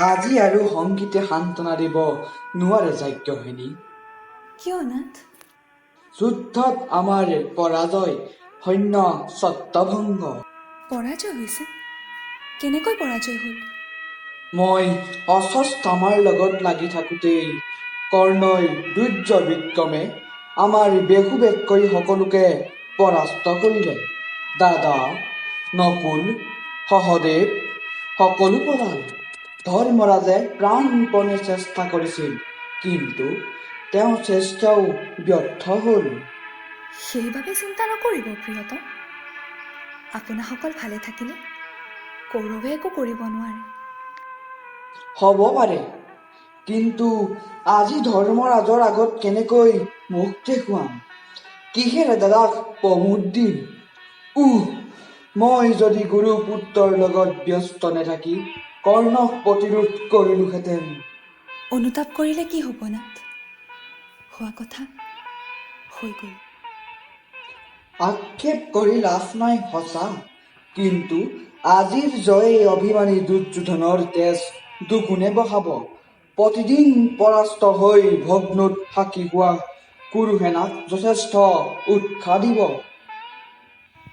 আজি আৰু সংগীতে সান্তনা দিব নোৱাৰে যাজ্ঞসেনী। কিয় নাথ? যুদ্ধত আমাৰ পৰাজয়, সৈন্য ছত্ৰভংগ। পৰাজয় হৈছে? কেনেকৈ পৰাজয় হ'ল? মই অশ্বত্থামাৰ লগত লাগি থাকোঁতেই কৰ্ণই দুৰ্য বিক্ৰমে আমাৰ বেশু কৰি সকলোকে পৰাস্ত কৰিলে। দাদা, নকুল, সহদেৱ সকলো পলাল। ধৰ্মৰাজে প্ৰাণপণে চেষ্টা কৰিছিল, কিন্তু তেওঁ চেষ্টাও ব্যৰ্থ হ'ল। সেইবাবে চিন্তা নকৰিব প্ৰিয়তম। আপোনাসকল ভালে থাকিলে কৌৰৱে একো কৰিব নোৱাৰে। হ'ব পাৰে, কিন্তু আজি ধৰ্মৰাজৰ আগত কেনেকৈ মুখ দেখুৱাম? কিহেৰে দাদাক প্ৰমোদ দিম? মই যদি গুৰুপুত্ৰৰ লগত ব্যস্ত নেথাকি কৰ্ণক প্ৰতিৰোধ কৰিলোহেঁতেন। অনুতাপ কৰিলে কি হ'ব নাথ? হোৱা কথা হৈ গ'ল। আক্ষেপ কৰি লাভ নাই সঁচা, কিন্তু আজিৰ জয়ে অভিমানী দুৰ্যোধনৰ তেজ দুগুণে বঢ়াব। প্ৰতিদিন পৰাস্ত হৈ ভগ্নত সাক্ষী হোৱা কুৰুসেনাক যথেষ্ট উৎসাহ দিব।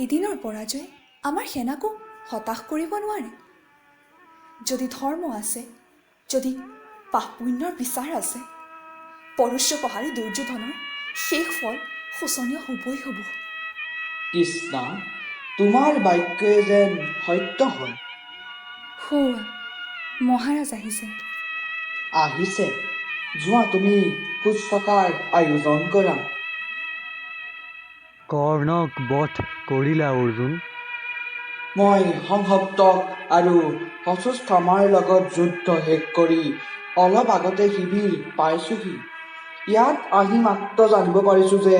এদিনৰ পৰাজয় আমাৰ সেনাকো হতাশ কৰিব নোৱাৰে। যদি ধৰ্ম আছে, যদি পাপ পুণ্যৰ বিচাৰ আছে, পৰশ্বপহাৰী দুৰ্যোধনৰ শেষ ফল শোচনীয় হ'বই হ'ব। কৃষ্ণ, তোমাৰ বাক্যই যেন সত্য হয়। সৌৱা মহাৰাজ আহিছে। আহিছে, যোৱা তুমি শুশ্ৰূষাৰ আয়োজন কৰা। কৰ্ণক বধ কৰিলা অৰ্জুন। মই সংহপ্তক আৰু অশ্বত্থামাৰ লগত যুদ্ধ শেষ কৰি অলপ আগতে শিবিৰ পাইছোহি। ইয়াত আহি মাত্ৰ জানিব পাৰিছো যে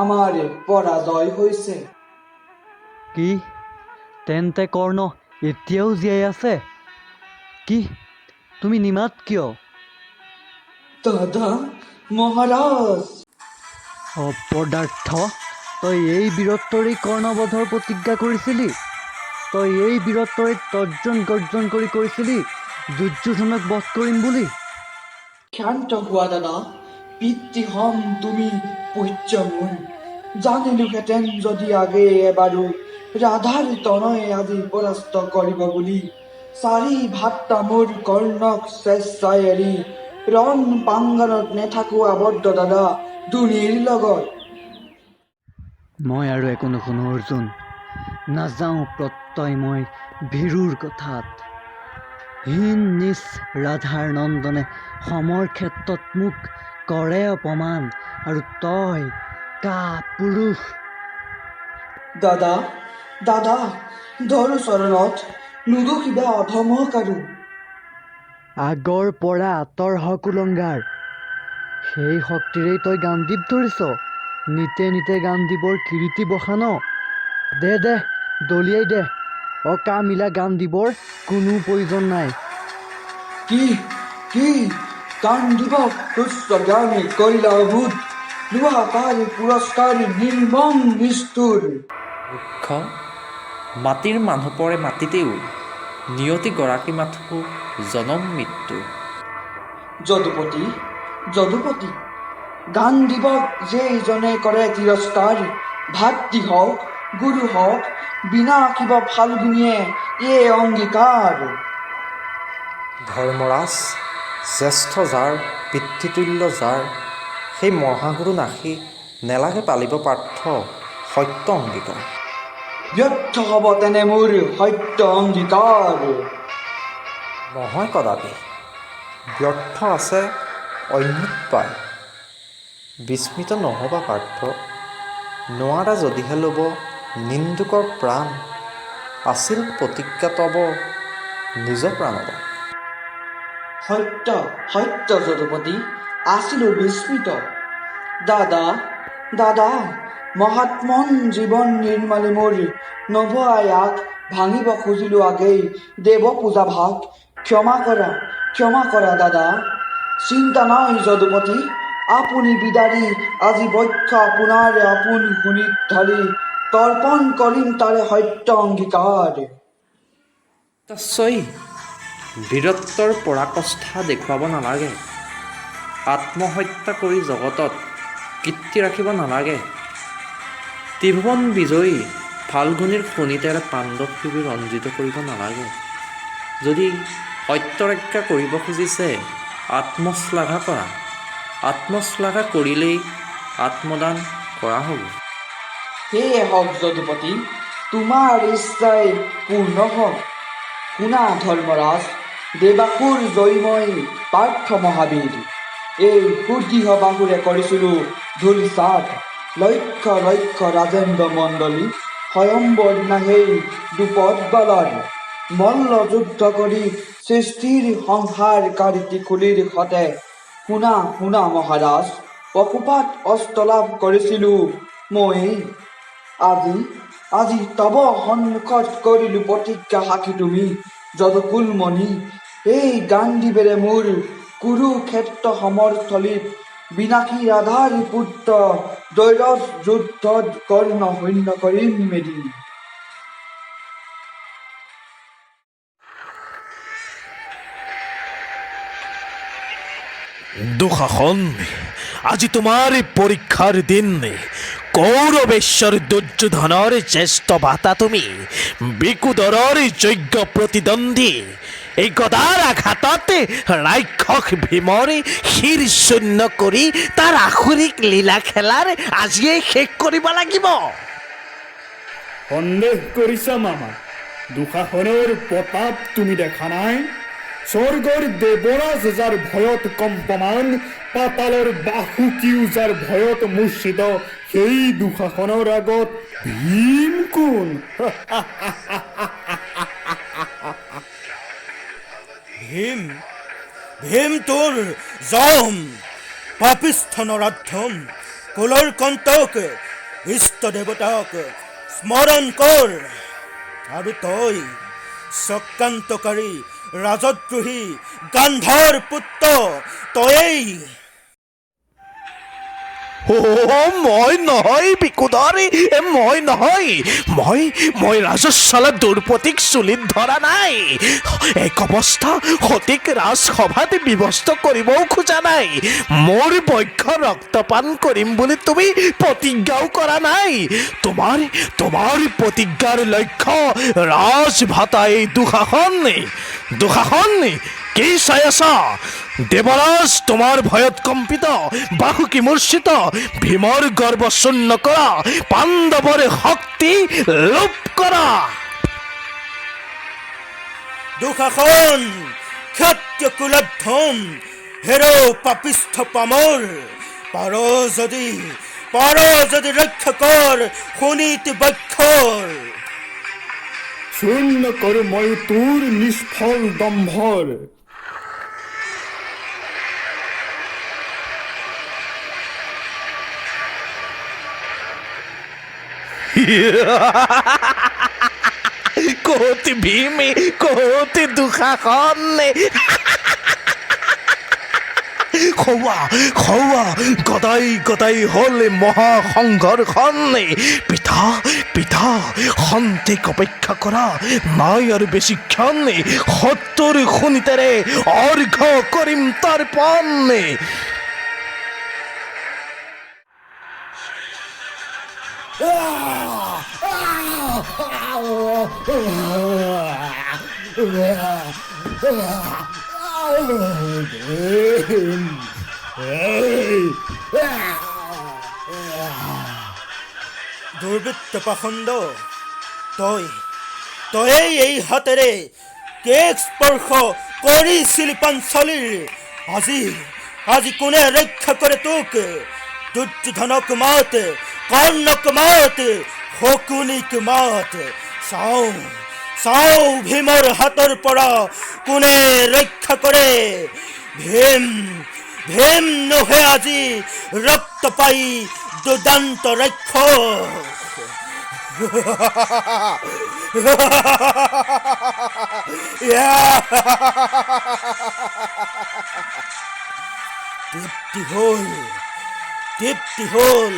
আমাৰ পৰাজয় হৈছে। কি? তেন্তে কৰ্ণ এতিয়াও জীয়াই আছে? কি তুমি নিমাত কিয়? দাদা, মহাৰাজ। অপদাৰ্থ, তই এই বীৰত্বৰেই কৰ্ণবধৰ প্ৰতিজ্ঞা কৰিছিলি? তই এই বীৰত্বৰে তৰ্জন গৰ্জন কৰি কৈছিলি দুৰ্যোধনক বধ কৰিম বুলি? ক্ষান্ত হোৱা দাদা, পিতৃহম তুমি পূজ্য মোৰ। জানিলোহেঁতেন যদি আগেয়ে এবাৰো ৰাধাৰ তনয়ে আজি পৰাস্ত কৰিব বুলি, চাৰি ভাত্তা মোৰ কৰ্ণক স্বেচ্ছাই এৰি ৰণ প্ৰাংগণত নেথাকো আবদ্ধ দাদা দুনিৰ লগত। মই আৰু একো নুশুনো অৰ্জুন। নাযাওঁ প্ৰত্যয় মই ভীৰুৰ কথাত। হীন নিজ ৰাধাৰ নন্দনে সমৰ ক্ষেত্ৰত মোক কৰে অপমান, আৰু তই কা পুৰুষ? দাদা, দাদা, ধৰো চৰণত, নুদুষিবা অধমক আৰু। আগৰ পৰা আঁতৰ হ কুলংগাৰ। সেই শক্তিৰেই তই গাণ্ডীৱ ধৰিছ। নিতে নিতে গাণ্ডীৱৰ কিৰীতি বসান। দে দলিয়াই দে। অকামিলা গাণ্ডীৱৰ কোনো প্ৰয়োজন নাই। কি গাণ্ডীৱক তুচ্ছ জ্ঞানে কৰিলা অবোধ, লোৱা তাৰ পুৰস্কাৰ নিৰ্মম নিষ্ঠুৰ। মূৰ্খ, মাটিৰ মানুহ পৰে মাটিতেও, নিয়তি গৰাকী মাথো জনম মৃত্যু। যদুপতি, গাণ্ডীৱক যেইজনে কৰে তিৰস্কাৰ, ভাতৃ হওক গুৰু হওক বিনাশিব ফাল্গুনীয়ে এই অংগীকাৰ। ধৰ্মৰাজ, জ্যেষ্ঠ যাৰ পিতৃতুল্য যাৰ, সেই মহাগুৰু নাশী নেলাগে পালিব পাৰ্থ সত্য অংগীকাৰ। ব্যৰ্থ হ'ব তেনে মোৰ সত্য অংগীকাৰ। নহয় কদাপি, ব্যৰ্থ আছে অন্যত পায়। বিস্মিত নহ'বা পাৰ্থ, নোৱাৰা যদিহে ল'ব নিন্দুকৰ প্ৰাণ, আছিল প্ৰতিজ্ঞা তব নিজ প্ৰাণদান। সত্য যদুপতি, আছিলো বিস্মিত। দাদা, মহাত্মন জীৱন নিৰ্মালি মোৰ নভোৱা ইয়াক ভাঙিব খুজিলো আগেই দেৱ পূজা ভাগ। ক্ষমা কৰা দাদা। চিন্তা নাই যদুপতি, আপুনি বিদাৰি আজি বক্ষ আপোনাৰে আপোন শুনিত ঢালি তৰ্পণ কৰিম তাৰে সত্য অংগীকাৰ। তস্যই বীৰত্বৰ পৰাকাষ্ঠা দেখুৱাব নালাগে। আত্মহত্যা কৰি জগতত কীৰ্তি ৰাখিব নালাগে। ত্ৰিভুৱন বিজয়ী ফাল্গুনীৰ শোণিতেৰে পাণ্ডৱ শিবিৰ ৰঞ্জিত কৰিব নালাগে। যদি সত্যৰক্ষা কৰিব খুজিছে আত্মশ্লাঘা কৰা। আত্মশ্লাঘা কৰিলেই আত্মদান কৰা হ'ব। সেয়ে হওক যদুপতি, তোমাৰ ইচ্ছাই পূৰ্ণ হওক। শুনা ধৰ্মৰাজ, দেৱাসুৰ জয়ময় পাৰ্থ মহাবীৰ, এই সুদৃঢ় বাহুৰে কৰিছিলোঁ ধূলিচাট। লক্ষ লক্ষ ৰাজেন্দ্ৰ মণ্ডলী স্বয়ম্বৰ দিনা সেই দুপদবালাৰ মল্ল যুদ্ধ কৰি সৃষ্টিৰ সংহাৰকাৰী ত্ৰিশূলিৰ সতে। শুনা শুনা মহাৰাজ, পশুপাত অস্ত্ৰ লাভ কৰিছিলোঁ ময়েই। আজি তব সন্মুখত কৰিলো প্ৰতিজ্ঞা সাক্ষী তুমি যদুকুলমণি। এই গাণ্ডীৱেৰে মোৰ কুৰুক্ষেত্ৰ সমৰস্থলীত বিনাশী ৰাধাৰ পুত্ৰ দৈৰথ যুদ্ধত কৰ্ণ শূন্য কৰিম মেলি। দুঃশাসন, আজি তোমাৰ পৰীক্ষাৰ দিন। কৌৰৱেশ্বৰ দুৰ্যোধনৰ জ্যেষ্ঠ ভাতা তুমি, বিকুদৰৰ যোগ্য প্ৰতিদ্বন্দ্বী। এই গদাৰ আঘাতত ৰাক্ষস ভীমৰ শিৰ শূন্য কৰি তাৰ আসুৰিক লীলা খেলাৰ আজিয়েই শেষ কৰিব লাগিব। সন্দেহ কৰিছা মামা? দুঃশাসনৰ প্ৰতাপ তুমি দেখা নাই? স্বৰ্গৰ দেৱৰাজ যাৰ ভয়ত কম্পমান, পাতালৰ বাসুকীও যাৰ ভয়ত মূৰ্ছিত, সেই দুঃশাসনৰ আগত ভীম কোন? ভীম তোৰ জম, পাপিষ্ঠ নৰাধ্যম, কুলৰ কণ্টক, ইষ্ট দেৱতাক স্মৰণ কৰ। আৰু তই চক্ৰান্তকাৰী ৰাজদ্ৰোহী গান্ধাৰ পুত্ৰ, তয়েই। মই নহয় বিকুদৰ, মই নহয়। মই ৰাজস্বলা দুৰ্পতিক চুলিত ধৰা নাই। এক অৱস্থা সঠিক ৰাজসভাত ব্যৱস্থ কৰিবও খোজা নাই। মোৰ বক্ষ ৰক্তপান কৰিম বুলি তুমি প্ৰতিজ্ঞাও কৰা নাই। তোমাৰ প্ৰতিজ্ঞাৰ লক্ষ্য ৰাজভাতা। এই দুঃশাসন কি চাই আছা? দেৱৰাজ তোমাৰ ভয়ত কম্পিত, বাহুকী মূৰ্ছিত, ভীমৰ গৰ্ব শূন্য কৰা, পাণ্ডৱৰ শক্তি লোপ কৰা। দুঃশাসন ক্ষত্ৰিয় কুলধ্বম, হেৰ পাপিষ্ঠ পামৰ। পাৰ যদি ৰক্ষা কৰ শোণিত বক্ষৰ। শূন্য কৰো মই তোৰ নিষ্ফল দম্ভৰ। কহতি ভীমে, কহতি দুঃশাসন। খোৱা গদাই হল মহাসংঘৰ্ষণ। পিতা সন্তেক অপেক্ষা কৰা নাই আৰু বেছি ক্ষণ। সত্তৰ শোণিতেৰে অৰ্ঘ্য কৰিম তৰ্পণ। দুৰ্বৃত্ত পাখণ্ড, তই এই হাতেৰে কেক স্পৰ্শ কৰিছিলি পাঞ্চলীৰ। আজি কোনে ৰক্ষা কৰে তোক? দুৰ্যোধনক মাত, কৰ্ণক মাত, শকুনিক মাত। চাওঁ ভীমৰ হাতৰ পৰা কোনে ৰক্ষা কৰে। ভীম নহে আজি ৰক্ত পাই দুদান্ত ৰাক্ষস। তৃপ্তি হল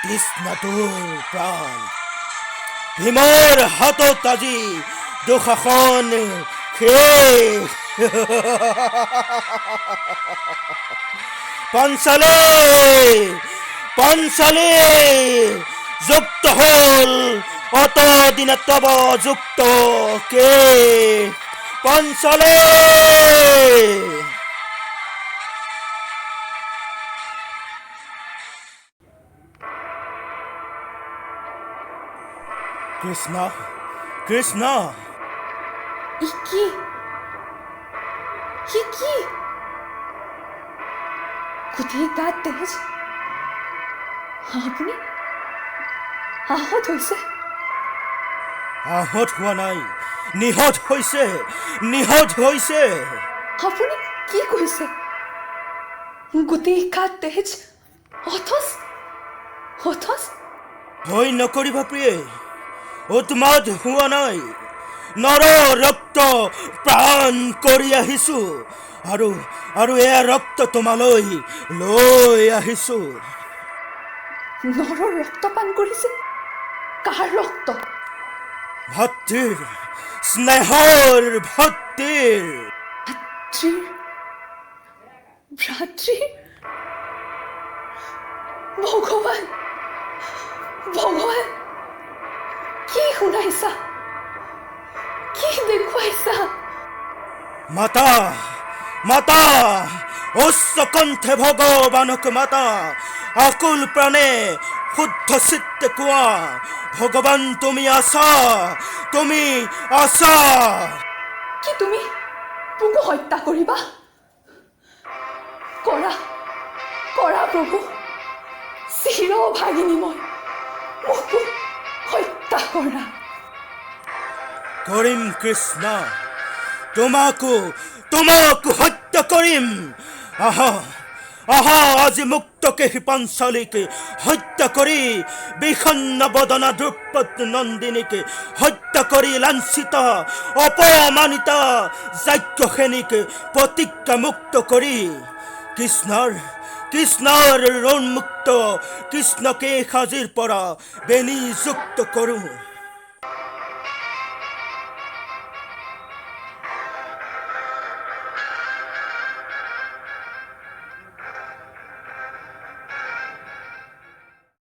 তৃষ্ণাতুৰ প্ৰাণ। ভীমৰ হাতত আজি দুঃশাসন শেষ। পাঞ্চালী পাঞ্চালী যুক্ত হল অতদিনে তব যুক্ত কে পাঞ্চালী কৃষ্ণ কৃষ্ণ ই কি গোটেই গাত তেজ আপুনি আহত হৈছে আহত হোৱা নাই নিহত হৈছে নিহত হৈছে আপুনি কি কৈছে গোটেই গাত তেজ অথচ ভয় নকৰিবা প্ৰিয়ে উন্মাদ হোৱা নাই নৰ ৰক্ত প্ৰাণ কৰি আহিছো আৰু এয়া ৰক্ত তোমালৈ লৈ আহিছো নৰৰ ৰক্ত পান কৰিছে কাৰ ৰক্ত ভাতৃৰ স্নেহৰ ভাতৃৰ ভ্ৰাতৃৰ ভগৱান কি শুনাইছা কি দেখুৱাইছা মাতা মাতা উচ্চ কণ্ঠে ভগৱানক মাতা আকুল প্ৰাণে শুদ্ধ চিত্তে কোৱা ভগৱান তুমি আছা কি তুমি মোকো হত্যা কৰিবা কৰা প্ৰভু চিৰভাগিনী মই মোকো হত্যা কৰা কৰিম কৃষ্ণ তোমাকো হত্যা কৰিম আহা আজি মুক্তকে পাঞ্চালীকে হত্যা কৰি বিষণ্ণ বদনা দ্ৰুপদ নন্দিনীকে হত্যা কৰি লাঞ্ছিত অপমানিত যাজ্ঞসেনীকে প্ৰতিজ্ঞা মুক্ত কৰি কৃষ্ণৰ ঋণমুক্ত কৃষ্ণকে সাজিৰ পৰা বেনি যুক্ত কৰোঁ